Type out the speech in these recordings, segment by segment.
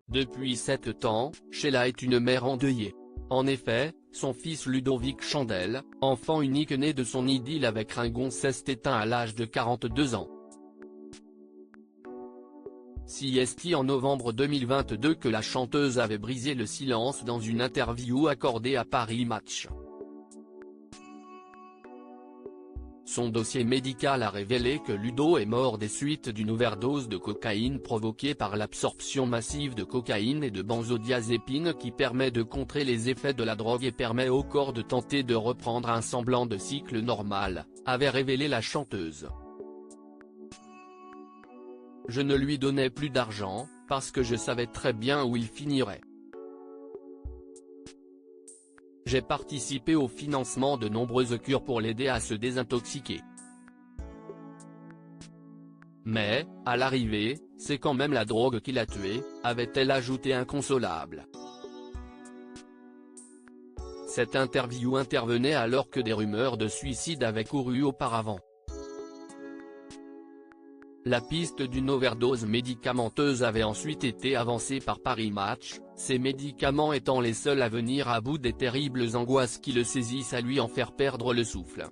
Depuis 7 ans, Sheila est une mère endeuillée. En effet, son fils Ludovic Chandel, enfant unique né de son idylle avec Ringon, s'est éteint à l'âge de 42 ans. CST en novembre 2022 que la chanteuse avait brisé le silence dans une interview accordée à Paris Match. Son dossier médical a révélé que Ludo est mort des suites d'une overdose de cocaïne provoquée par l'absorption massive de cocaïne et de benzodiazépine qui permet de contrer les effets de la drogue et permet au corps de tenter de reprendre un semblant de cycle normal, avait révélé la chanteuse. Je ne lui donnais plus d'argent, parce que je savais très bien où il finirait. J'ai participé au financement de nombreuses cures pour l'aider à se désintoxiquer. Mais, à l'arrivée, c'est quand même la drogue qui l'a tué, avait-elle ajouté inconsolable. Cette interview intervenait alors que des rumeurs de suicide avaient couru auparavant. La piste d'une overdose médicamenteuse avait ensuite été avancée par Paris Match, ces médicaments étant les seuls à venir à bout des terribles angoisses qui le saisissent à lui en faire perdre le souffle.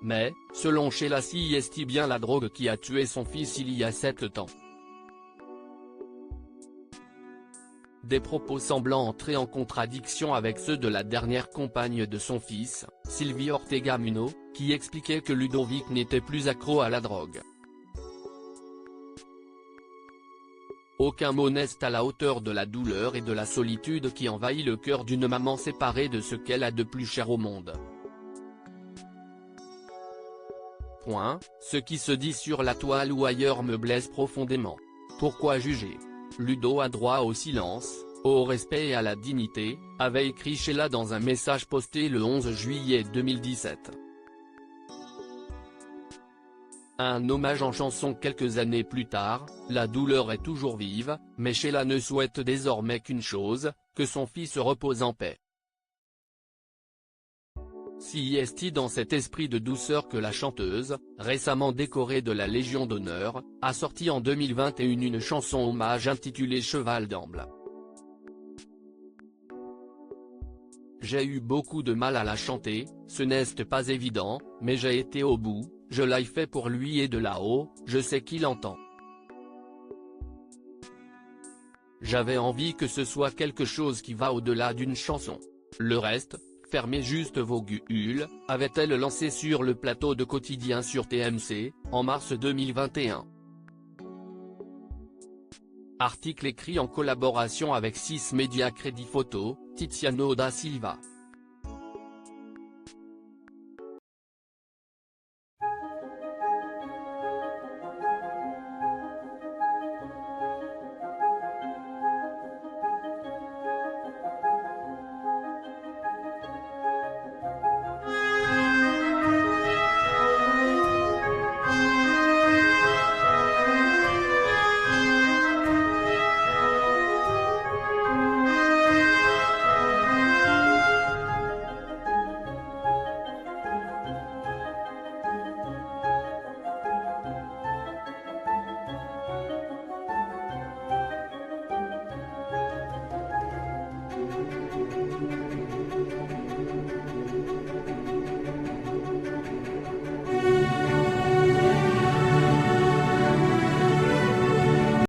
Mais, selon Sheila c'est bien la drogue qui a tué son fils il y a 7 ans. Des propos semblant entrer en contradiction avec ceux de la dernière compagne de son fils, Sylvie Ortega Muno, qui expliquait que Ludovic n'était plus accro à la drogue. Aucun mot n'est à la hauteur de la douleur et de la solitude qui envahit le cœur d'une maman séparée de ce qu'elle a de plus cher au monde. Ce qui se dit sur la toile ou ailleurs me blesse profondément. Pourquoi juger ? Ludo a droit au silence, au respect et à la dignité, avait écrit Sheila dans un message posté le 11 juillet 2017. Un hommage en chanson quelques années plus tard, la douleur est toujours vive, mais Sheila ne souhaite désormais qu'une chose, que son fils repose en paix. CST dans cet esprit de douceur que la chanteuse, récemment décorée de la Légion d'honneur, a sorti en 2021 une chanson hommage intitulée Cheval d'Amble. J'ai eu beaucoup de mal à la chanter, ce n'est pas évident, mais j'ai été au bout, je l'ai fait pour lui et de là-haut, je sais qu'il entend. J'avais envie que ce soit quelque chose qui va au-delà d'une chanson. Le reste, fermez juste vos gueules, avait-elle lancé sur le plateau de Quotidien sur TMC, en mars 2021. Article écrit en collaboration avec 6 médias Crédit Photo, Tiziano da Silva.